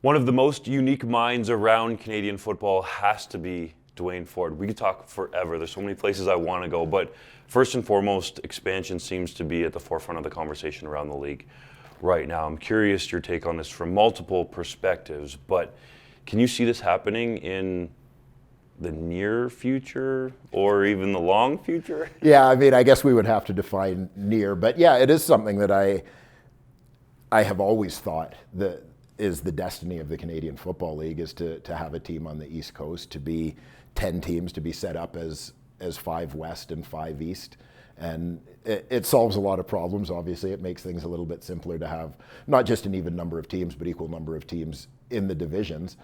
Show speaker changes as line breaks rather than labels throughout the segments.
One of the most unique minds around Canadian football has to be Duane Forde. We could talk forever. There's so many places I want to go, but first and foremost, expansion seems to be at the forefront of the conversation around the league right now. I'm curious your take on this from multiple perspectives, but can you see this happening in the near future or even the long future?
Yeah, I mean, I guess we would have to define near, but yeah, it is something that I have always thought that is the destiny of the Canadian Football League, is to have a team on the East Coast, to be 10 teams, to be set up as 5 West and 5 East. And it solves a lot of problems, obviously. It makes things a little bit simpler to have not just an even number of teams, but equal number of teams in the divisions.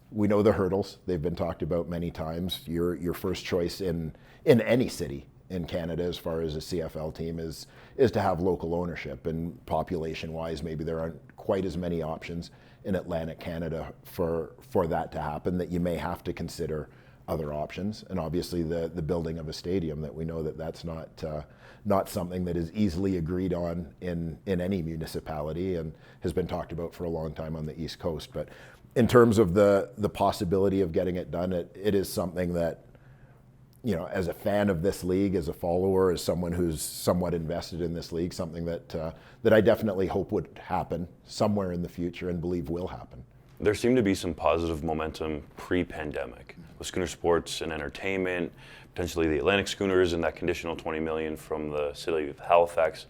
We know the hurdles. They've been talked about many times. Your first choice in any city in Canada as far as a CFL team is to have local ownership. And population-wise, maybe there aren't quite as many options in Atlantic Canada for that to happen, that you may have to consider other options. And obviously the building of a stadium, that we know that's not something that is easily agreed on in any municipality, and has been talked about for a long time on the East Coast. But in terms of the possibility of getting it done, it is something that, you know, as a fan of this league, as a follower, as someone who's somewhat invested in this league, something that I definitely hope would happen somewhere in the future and believe will happen.
There seemed to be some positive momentum pre-pandemic with Schooner Sports and Entertainment, potentially the Atlantic Schooners and that conditional $20 million from the city of Halifax.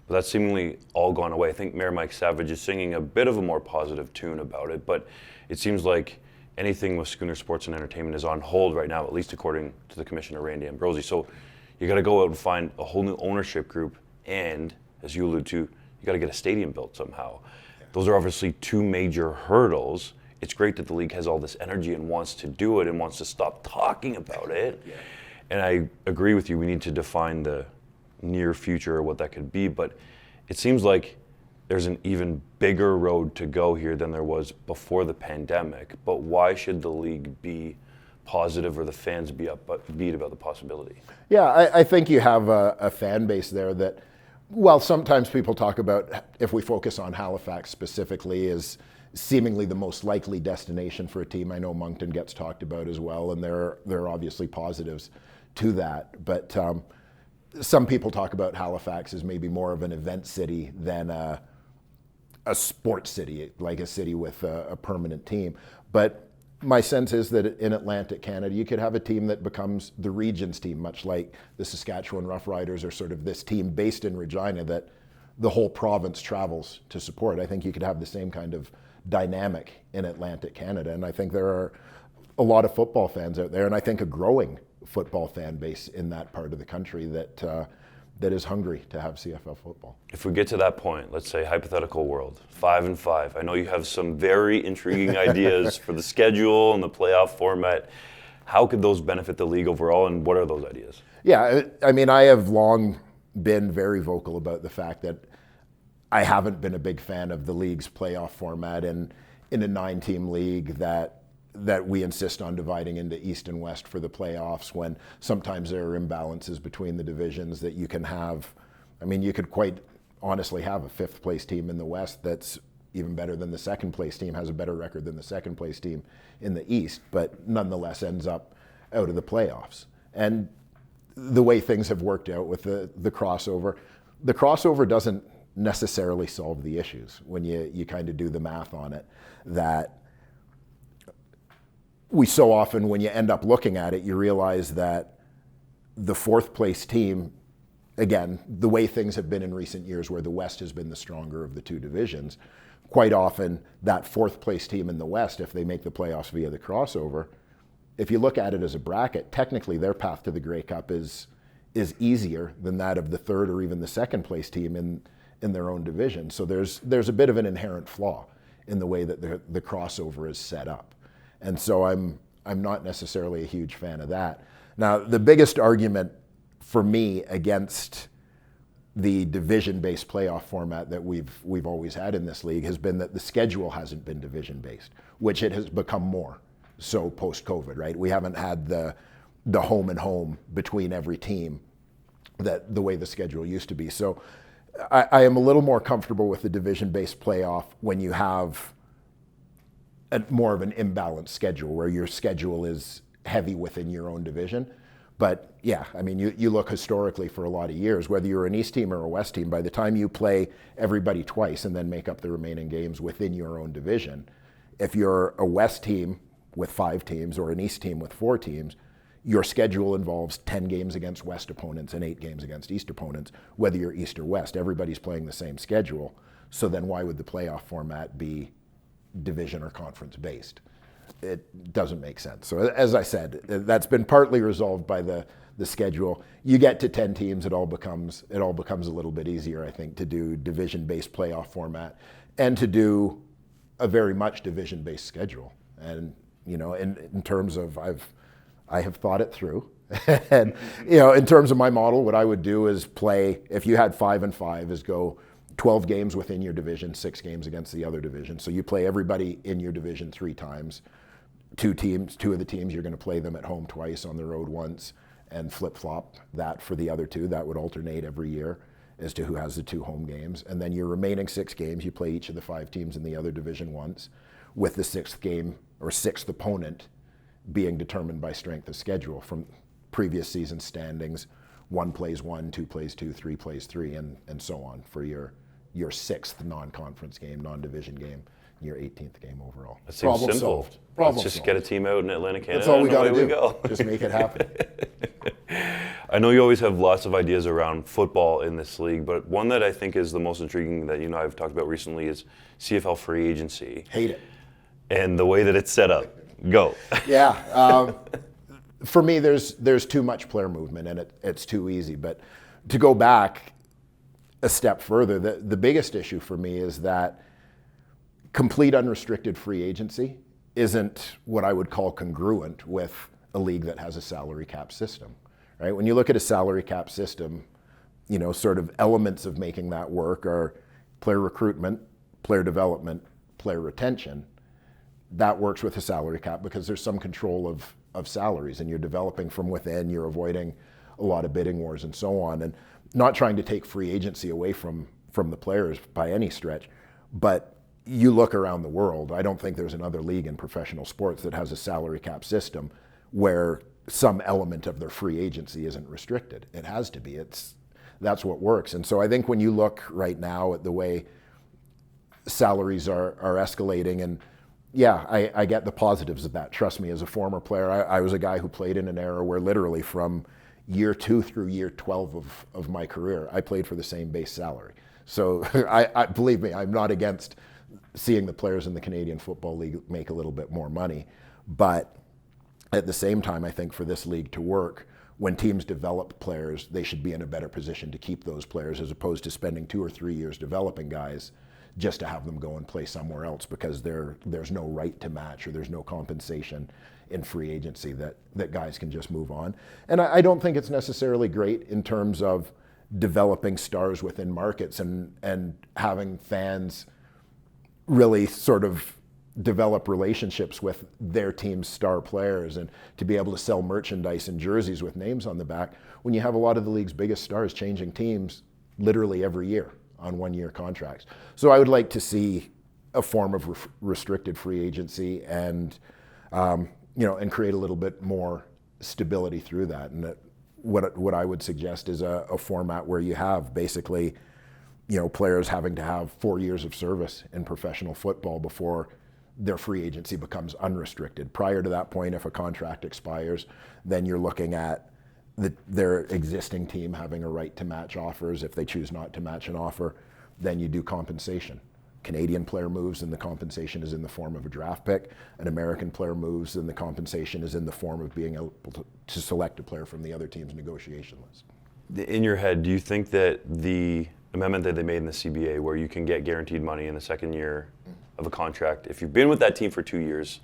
But that's seemingly all gone away. I think Mayor Mike Savage is singing a bit of a more positive tune about it, but it seems like anything with Schooner Sports and Entertainment is on hold right now, at least according to the Commissioner, Randy Ambrosi. So you got to go out and find a whole new ownership group, and as you alluded to, you got to get a stadium built somehow. Yeah. Those are obviously 2 major hurdles. It's great that the league has all this energy and wants to do it and wants to stop talking about it. Yeah. And I agree with you, we need to define the near future or what that could be, but it seems like there's an even bigger road to go here than there was before the pandemic. But why should the league be positive, or the fans be upbeat about the possibility?
Yeah, I think you have a fan base there that, well, sometimes people talk about, if we focus on Halifax specifically, is seemingly the most likely destination for a team. I know Moncton gets talked about as well, and there are obviously positives to that. But some people talk about Halifax as maybe more of an event city than a sports city, like a city with a permanent team. But my sense is that in Atlantic Canada, you could have a team that becomes the region's team, much like the Saskatchewan Roughriders are sort of this team based in Regina that the whole province travels to support. I think you could have the same kind of dynamic in Atlantic Canada. And I think there are a lot of football fans out there, and I think a growing football fan base in that part of the country that is hungry to have CFL football.
If we get to that point, let's say hypothetical world, 5-5. I know you have some very intriguing ideas for the schedule and the playoff format. How could those benefit the league overall, and what are those ideas?
Yeah, I mean, I have long been very vocal about the fact that I haven't been a big fan of the league's playoff format, and in a 9-team league that we insist on dividing into East and West for the playoffs, when sometimes there are imbalances between the divisions that you can have. I mean, you could quite honestly have a 5th place team in the West that's even better than the 2nd place team, has a better record than the 2nd place team in the East, but nonetheless ends up out of the playoffs. And the way things have worked out with the crossover doesn't necessarily solve the issues when you kind of do the math on it, that we so often, when you end up looking at it, you realize that the 4th place team, again, the way things have been in recent years where the West has been the stronger of the 2 divisions, quite often that 4th place team in the West, if they make the playoffs via the crossover, if you look at it as a bracket, technically their path to the Grey Cup is easier than that of the 3rd or even the 2nd place team in their own division. So there's a bit of an inherent flaw in the way that the crossover is set up. And so I'm not necessarily a huge fan of that. Now, the biggest argument for me against the division-based playoff format that we've always had in this league has been that the schedule hasn't been division-based, which it has become more so post-COVID, right? We haven't had the home and home between every team that the way the schedule used to be. So I am a little more comfortable with the division-based playoff when you have more of an imbalanced schedule where your schedule is heavy within your own division. But yeah, I mean, you look historically for a lot of years, whether you're an East team or a West team, by the time you play everybody twice and then make up the remaining games within your own division, if you're a West team with 5 teams or an East team with 4 teams, your schedule involves 10 games against West opponents and 8 games against East opponents, whether you're East or West. Everybody's playing the same schedule. So then why would the playoff format be division or conference based? It doesn't make sense. So as I said, that's been partly resolved by the schedule. You get to 10 teams, it all becomes a little bit easier, I think, to do division-based playoff format and to do a very much division-based schedule. And you know, in terms of I have thought it through, and you know, in terms of my model, what I would do is play. If you had 5 and 5, is go 12 games within your division, 6 games against the other division. So you play everybody in your division 3 times. 2 of the teams, you're going to play them at home twice, on the road once, and flip-flop that for the other 2. That would alternate every year as to who has the 2 home games. And then your remaining 6 games, you play each of the 5 teams in the other division once, with the 6th game or 6th opponent being determined by strength of schedule from previous season standings. 1 plays 1, 2 plays 2, 3 plays 3, and so on for your 6th non-conference game, non-division game, your 18th game overall.
That seems
Problem
simple.
solved. Problem
Let's just
solved.
get a team out in Atlantic Canada.
That's all we got to
away
do.
We go.
Just make it happen.
I know you always have lots of ideas around football in this league, but one that I think is the most intriguing that you and I have talked about recently is CFL free agency.
Hate it.
And the way that it's set up. Go.
Yeah. For me, there's too much player movement, and it's too easy. But to go back a step further, the biggest issue for me is that complete unrestricted free agency isn't what I would call congruent with a league that has a salary cap system, right? When you look at a salary cap system, you know, sort of elements of making that work are player recruitment, player development, player retention. That works with a salary cap because there's some control of salaries, and you're developing from within, you're avoiding a lot of bidding wars and so on, and not trying to take free agency away from the players by any stretch. But you look around the world, I don't think there's another league in professional sports that has a salary cap system where some element of their free agency isn't restricted. It has to be. That's what works. And so I think when you look right now at the way salaries are escalating, and yeah, I get the positives of that. Trust me, as a former player, I was a guy who played in an era where literally from year 2 through year 12 of my career, I played for the same base salary. So I believe me, I'm not against seeing the players in the Canadian Football League make a little bit more money. But at the same time, I think for this league to work, when teams develop players, they should be in a better position to keep those players as opposed to spending 2 or 3 years developing guys just to have them go and play somewhere else because there's no right to match or there's no compensation in free agency that guys can just move on. And I don't think it's necessarily great in terms of developing stars within markets and having fans really sort of develop relationships with their team's star players and to be able to sell merchandise and jerseys with names on the back when you have a lot of the league's biggest stars changing teams literally every year on 1-year contracts. So I would like to see a form of restricted free agency and and create a little bit more stability through that. And what I would suggest is a format where you have basically players having to have 4 years of service in professional football before their free agency becomes unrestricted. Prior to that point, if a contract expires, then you're looking at their existing team having a right to match offers. If they choose not to match an offer, then you do compensation. Canadian player moves and the compensation is in the form of a draft pick. An American player moves and the compensation is in the form of being able to select a player from the other team's negotiation list.
In your head, do you think that the amendment that they made in the CBA where you can get guaranteed money in the second year of a contract, if you've been with that team for 2 years,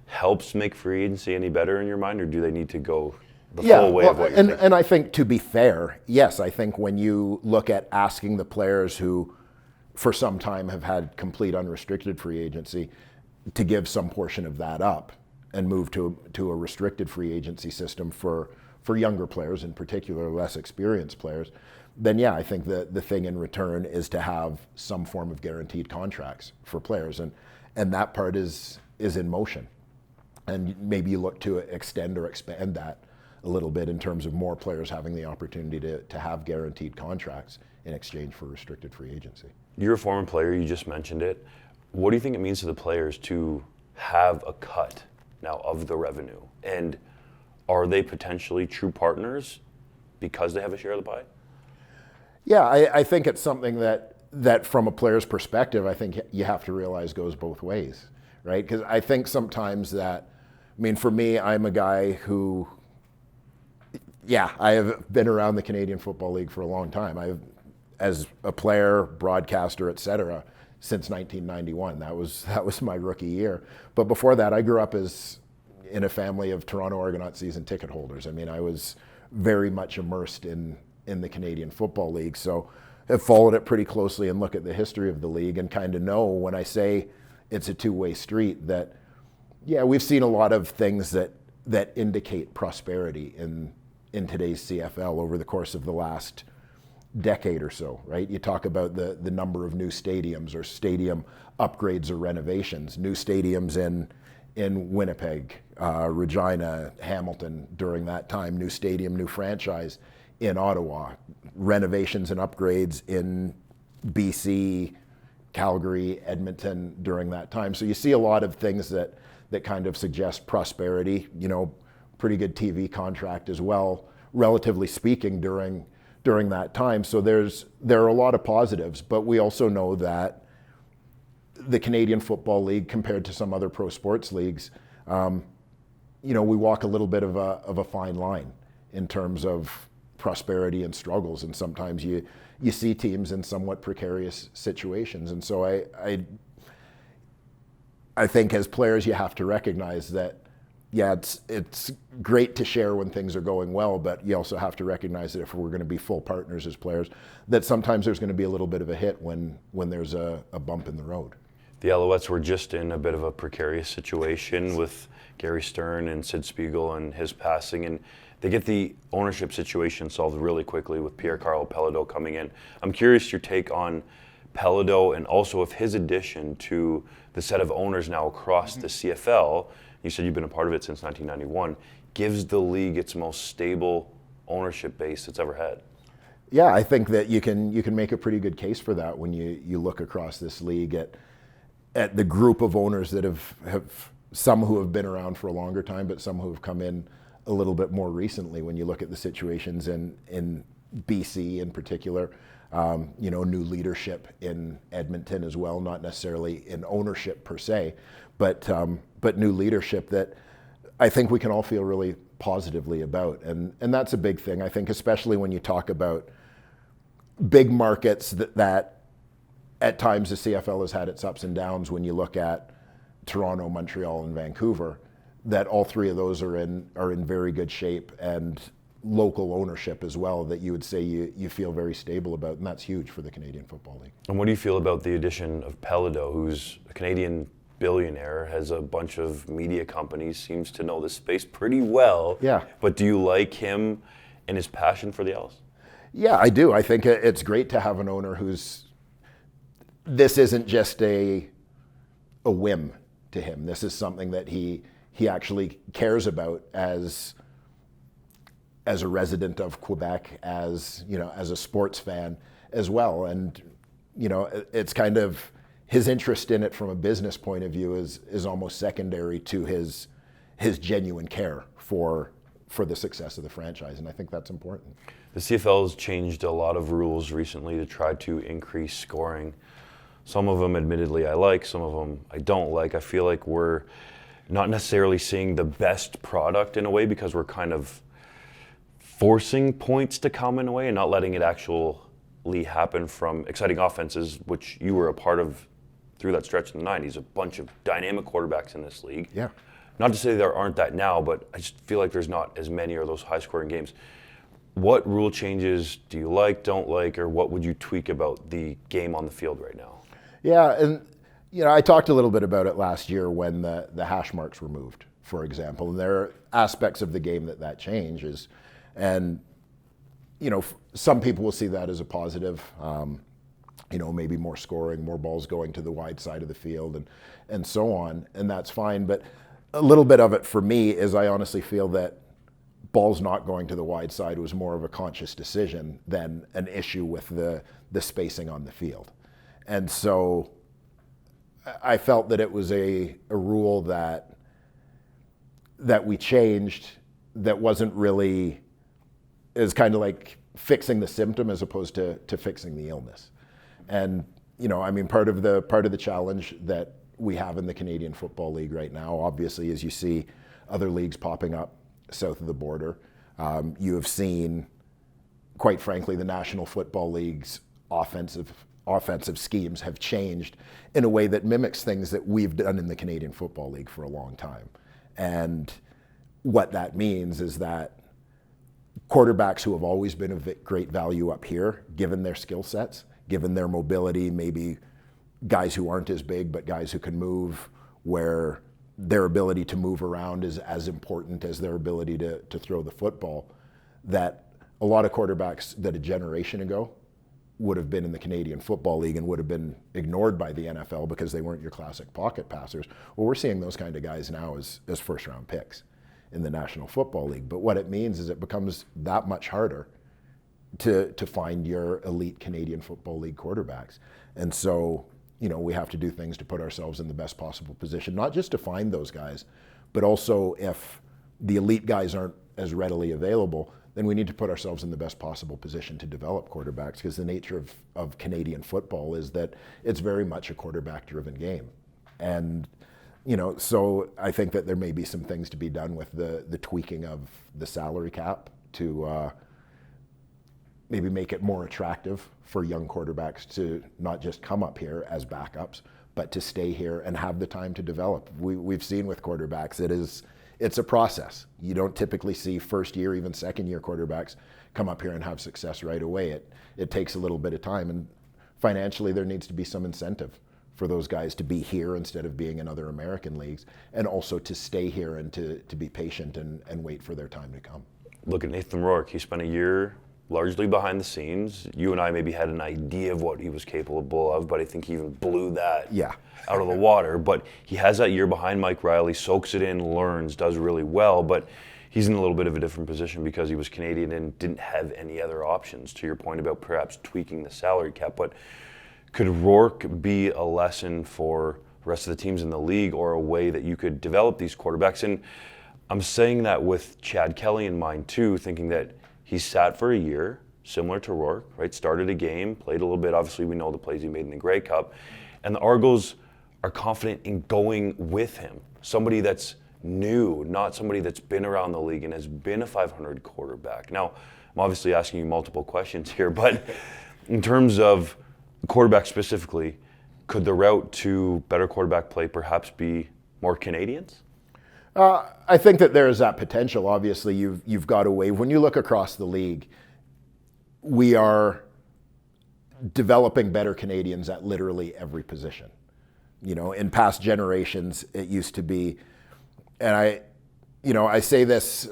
helps make free agency any better in your mind, or do they need to go the full way of what you're thinking?
And I think, to be fair, yes, I think when you look at asking the players who for some time have had complete unrestricted free agency to give some portion of that up and move to a restricted free agency system for younger players, in particular less experienced players, then yeah, I think the thing in return is to have some form of guaranteed contracts for players. and that part is in motion. And maybe you look to extend or expand that a little bit in terms of more players having the opportunity to have guaranteed contracts in exchange for restricted free agency.
You're a former player, you just mentioned it. What do you think it means to the players to have a cut now of the revenue? And are they potentially true partners because they have a share of the pie?
Yeah, I think it's something that from a player's perspective, I think you have to realize goes both ways, right? Because I think sometimes that, I mean, for me, I'm a guy who, yeah, I have been around the Canadian Football League for a long time. As a player, broadcaster, et cetera, since 1991. That was my rookie year. But before that, I grew up in a family of Toronto Argonaut season ticket holders. I mean, I was very much immersed in the Canadian Football League. So I've followed it pretty closely and look at the history of the league and kind of know when I say it's a two-way street that, yeah, we've seen a lot of things that indicate prosperity in today's CFL over the course of the last decade or so, right? You talk about the number of new stadiums or stadium upgrades or renovations, new stadiums in Winnipeg, Regina, Hamilton during that time, new stadium, new franchise in Ottawa, renovations and upgrades in BC, Calgary, Edmonton during that time. So you see a lot of things that kind of suggest prosperity, pretty good TV contract as well, relatively speaking, during that time. So there are a lot of positives, but we also know that the Canadian Football League, compared to some other pro sports leagues, we walk a little bit of a fine line in terms of prosperity and struggles, and sometimes you see teams in somewhat precarious situations. And so I think as players you have to recognize that, yeah, it's great to share when things are going well, but you also have to recognize that if we're going to be full partners as players, that sometimes there's going to be a little bit of a hit when there's a bump in the road.
The Alouettes were just in a bit of a precarious situation with Gary Stern and Sid Spiegel and his passing, and they get the ownership situation solved really quickly with Pierre-Karl Pelado coming in. I'm curious your take on Pelado and also of his addition to the set of owners now across the CFL. You said you've been a part of it since 1991, gives the league its most stable ownership base it's ever had.
Yeah, I think that you can make a pretty good case for that when you look across this league at the group of owners that have some who have been around for a longer time, but some who have come in a little bit more recently. When you look at the situations in BC in particular, new leadership in Edmonton as well, not necessarily in ownership per se, but new leadership that I think we can all feel really positively about. And that's a big thing, I think, especially when you talk about big markets that at times the CFL has had its ups and downs. When you look at Toronto, Montreal, and Vancouver, that all three of those are in very good shape, and local ownership as well that you would say you feel very stable about, and that's huge for the Canadian Football League.
And what do you feel about the addition of Pelado, who's a Canadian billionaire, has a bunch of media companies, seems to know this space pretty well?
Yeah.
But do you like him and his passion for the Owls?
Yeah, I do. I think it's great to have an owner this isn't just a whim to him. This is something that he actually cares about as a resident of Quebec, as a sports fan as well. And it's kind of his interest in it from a business point of view is almost secondary to his genuine care for the success of the franchise, and I think that's important.
The CFL has changed a lot of rules recently to try to increase scoring. Some of them, admittedly, I like. Some of them I don't like. I feel like we're not necessarily seeing the best product in a way because we're kind of forcing points to come in a way and not letting it actually happen from exciting offenses, which you were a part of through that stretch in the 90s. A bunch of dynamic quarterbacks in this league.
Yeah.
Not to say there aren't that now, but I just feel like there's not as many of those high-scoring games. What rule changes do you like, don't like, or what would you tweak about the game on the field right now?
Yeah, and I talked a little bit about it last year when the hash marks were moved, for example, and there are aspects of the game that changes, and some people will see that as a positive. maybe more scoring, more balls going to the wide side of the field and so on, and that's fine. But a little bit of it for me is I honestly feel that balls not going to the wide side was more of a conscious decision than an issue with the spacing on the field. And so I felt that it was a rule that we changed that wasn't really, is kind of like fixing the symptom as opposed to fixing the illness. And part of the challenge that we have in the Canadian Football League right now, obviously, is you see other leagues popping up south of the border. You have seen, quite frankly, the National Football League's offensive schemes have changed in a way that mimics things that we've done in the Canadian Football League for a long time. And what that means is that quarterbacks who have always been of great value up here, given their skill sets, given their mobility, maybe guys who aren't as big, but guys who can move, where their ability to move around is as important as their ability to throw the football, that a lot of quarterbacks that a generation ago would have been in the Canadian Football League and would have been ignored by the NFL because they weren't your classic pocket passers. Well, we're seeing those kind of guys now as first round picks in the National Football League. But what it means is it becomes that much harder to find your elite Canadian Football League quarterbacks. And so, we have to do things to put ourselves in the best possible position, not just to find those guys, but also if the elite guys aren't as readily available, then we need to put ourselves in the best possible position to develop quarterbacks, because the nature of Canadian football is that it's very much a quarterback-driven game. And, so I think that there may be some things to be done with the tweaking of the salary cap to maybe make it more attractive for young quarterbacks to not just come up here as backups, but to stay here and have the time to develop. We've seen with quarterbacks, it's a process. You don't typically see first year, even second year quarterbacks come up here and have success right away. It takes a little bit of time, and financially there needs to be some incentive for those guys to be here instead of being in other American leagues, and also to stay here and to be patient and wait for their time to come.
Look at Nathan Rourke. He spent a year largely behind the scenes. You and I maybe had an idea of what he was capable of, but I think he even blew that out of the water. But he has that year behind Mike Riley, soaks it in, learns, does really well, but he's in a little bit of a different position because he was Canadian and didn't have any other options, to your point about perhaps tweaking the salary cap. But could Rourke be a lesson for the rest of the teams in the league, or a way that you could develop these quarterbacks? And I'm saying that with Chad Kelly in mind too, thinking that he sat for a year, similar to Rourke, right? Started a game, played a little bit. Obviously, we know the plays he made in the Grey Cup. And the Argos are confident in going with him. Somebody that's new, not somebody that's been around the league and has been a 500 quarterback. Now, I'm obviously asking you multiple questions here, but in terms of quarterback specifically, could the route to better quarterback play perhaps be more Canadians?
I think that there is that potential. Obviously, you've got a wave. When you look across the league, we are developing better Canadians at literally every position. In past generations, it used to be, and I say this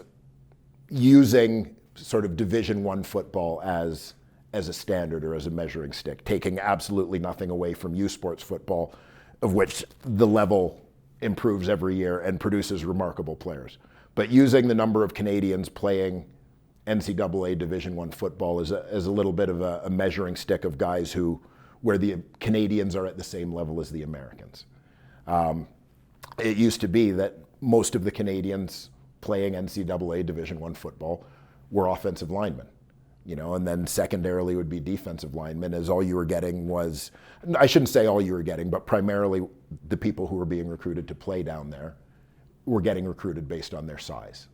using sort of Division I football as a standard or as a measuring stick, taking absolutely nothing away from U Sports football, of which the level improves every year and produces remarkable players. But using the number of Canadians playing NCAA Division I football as a little bit of a measuring stick of guys where the Canadians are at the same level as the Americans. It used to be that most of the Canadians playing NCAA Division I football were offensive linemen, and then secondarily would be defensive linemen, as all you were getting was, I shouldn't say all you were getting, but primarily the people who were being recruited to play down there were getting recruited based on their size.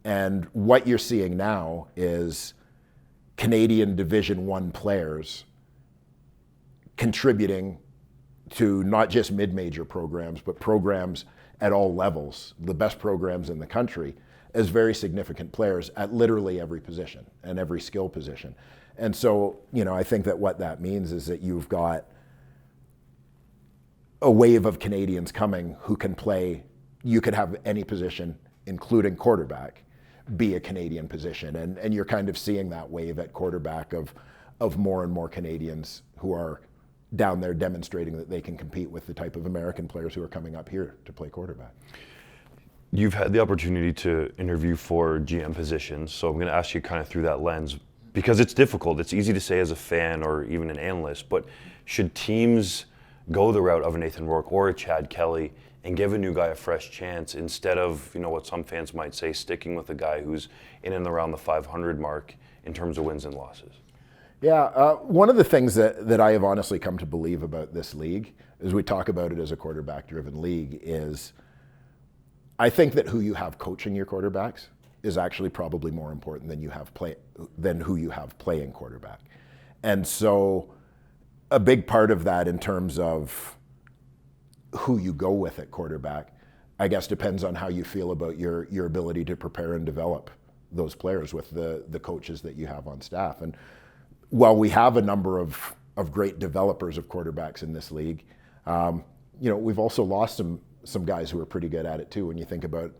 And what you're seeing now is Canadian Division I players contributing to not just mid-major programs, but programs at all levels, the best programs in the country, as very significant players at literally every position and every skill position. And so, I think that what that means is that you've got a wave of Canadians coming who can play. You could have any position, including quarterback, be a Canadian position. And you're kind of seeing that wave at quarterback of more and more Canadians who are down there demonstrating that they can compete with the type of American players who are coming up here to play quarterback.
You've had the opportunity to interview for GM positions, so I'm going to ask you kind of through that lens, because it's difficult. It's easy to say as a fan or even an analyst, but should teams go the route of a Nathan Rourke or a Chad Kelly and give a new guy a fresh chance instead of, what some fans might say, sticking with a guy who's in and around the 500 mark in terms of wins and losses?
Yeah, one of the things that I have honestly come to believe about this league, as we talk about it as a quarterback-driven league, is I think that who you have coaching your quarterbacks is actually probably more important than who you have playing quarterback. And so a big part of that in terms of who you go with at quarterback, I guess depends on how you feel about your ability to prepare and develop those players with the coaches that you have on staff. And while we have a number of great developers of quarterbacks in this league, we've also lost some guys who are pretty good at it too. When you think about,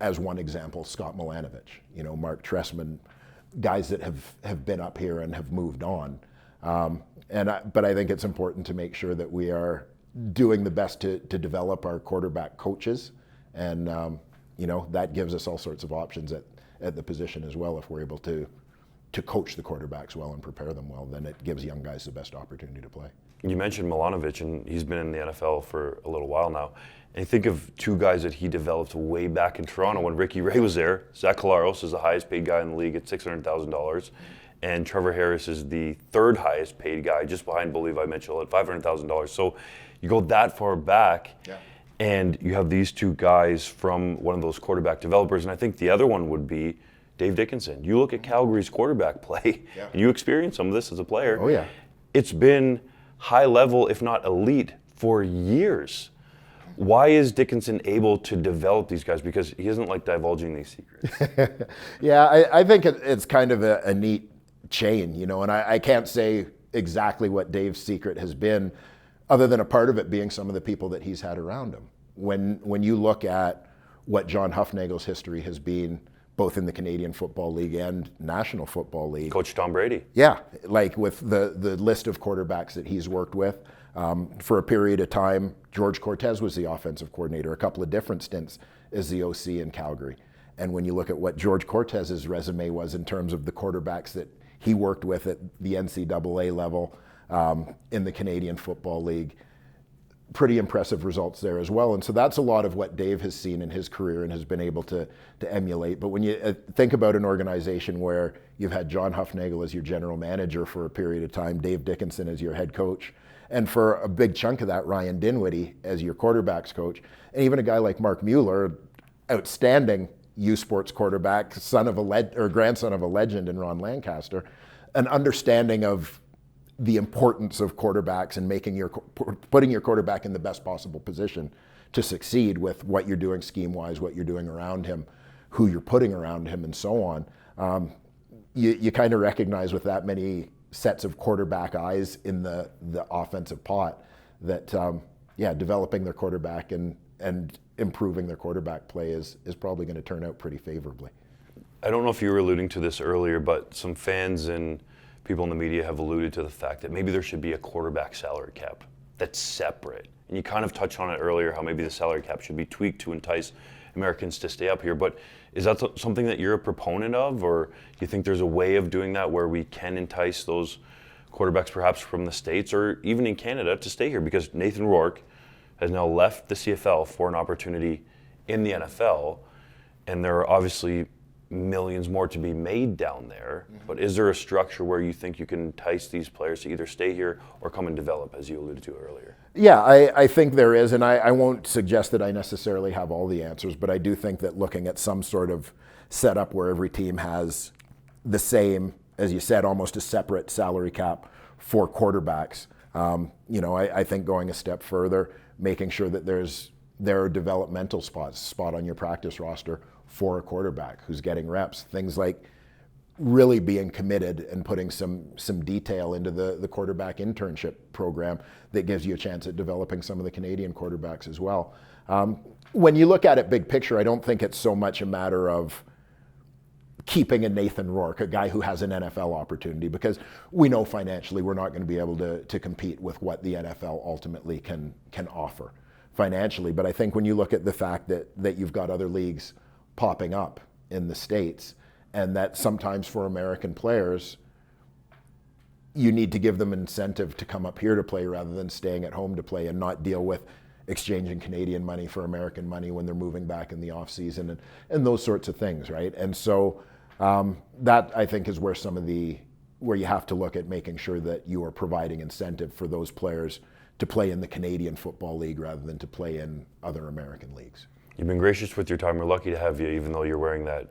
as one example, Scott Milanovich, Mark Trestman, guys that have been up here and have moved on. But I think it's important to make sure that we are doing the best to develop our quarterback coaches, and that gives us all sorts of options at the position as well. If we're able to coach the quarterbacks well and prepare them well, then it gives young guys the best opportunity to play.
You mentioned Milanovich, and he's been in the NFL for a little while now. And you think of two guys that he developed way back in Toronto when Ricky Ray was there. Zach Collaros is the highest paid guy in the league at $600,000. And Trevor Harris is the third highest paid guy, just behind Levi Mitchell at $500,000. So you go that far back, and you have these two guys from one of those quarterback developers. And I think the other one would be Dave Dickenson. You look at Calgary's quarterback play, and you experience some of this as a player.
Oh, yeah.
It's been high level, if not elite, for years. Why is Dickenson able to develop these guys? Because he isn't like divulging these secrets.
Yeah, I think it's kind of a neat chain, and I can't say exactly what Dave's secret has been, other than a part of it being some of the people that he's had around him. When you look at what John Huffnagel's history has been, both in the Canadian Football League and National Football League.
Coach Tom Brady.
Yeah, like with the list of quarterbacks that he's worked with. For a period of time, George Cortez was the offensive coordinator, a couple of different stints as the OC in Calgary. And when you look at what George Cortez's resume was in terms of the quarterbacks that he worked with at the NCAA level in the Canadian Football League, pretty impressive results there as well. And so that's a lot of what Dave has seen in his career and has been able to emulate. But when you think about an organization where you've had John Huffnagel as your general manager for a period of time, Dave Dickenson as your head coach, and for a big chunk of that, Ryan Dinwiddie as your quarterbacks coach, and even a guy like Mark Mueller, outstanding U Sports quarterback, grandson of a legend in Ron Lancaster, an understanding of the importance of quarterbacks and putting your quarterback in the best possible position to succeed with what you're doing scheme-wise, what you're doing around him, who you're putting around him, and so on. You kind of recognize with that many sets of quarterback eyes in the offensive pot that, developing their quarterback and improving their quarterback play is probably going to turn out pretty favorably.
I don't know if you were alluding to this earlier, but some fans and people in the media have alluded to the fact that maybe there should be a quarterback salary cap that's separate. And you kind of touched on it earlier, how maybe the salary cap should be tweaked to entice Americans to stay up here. But is that something that you're a proponent of, or do you think there's a way of doing that where we can entice those quarterbacks perhaps from the States or even in Canada to stay here? Because Nathan Rourke has now left the CFL for an opportunity in the NFL, and there are obviously millions more to be made down there. But is there a structure where you think you can entice these players to either stay here or come and develop, as you alluded to earlier?
Yeah, I think there is, and I won't suggest that I necessarily have all the answers, but I do think that looking at some sort of setup where every team has the same, as you said, almost a separate salary cap for quarterbacks, I think going a step further, making sure that there are developmental spots, spot on your practice roster for a quarterback who's getting reps, things like really being committed and putting some detail into the quarterback internship program that gives you a chance at developing some of the Canadian quarterbacks as well. When you look at it big picture, I don't think it's so much a matter of keeping a Nathan Rourke, a guy who has an NFL opportunity, because we know financially we're not going to be able to compete with what the NFL ultimately can offer financially. But I think when you look at the fact that you've got other leagues popping up in the States, and that sometimes for American players, you need to give them incentive to come up here to play rather than staying at home to play and not deal with exchanging Canadian money for American money when they're moving back in the off season and those sorts of things, right? And so that I think is where where you have to look at making sure that you are providing incentive for those players to play in the Canadian Football League rather than to play in other American leagues.
You've been gracious with your time. We're lucky to have you, even though you're wearing that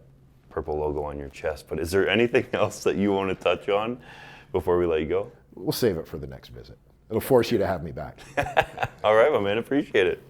purple logo on your chest. But is there anything else that you want to touch on before we let you go?
We'll save it for the next visit. It'll force you to have me back.
All right, my man. Appreciate it.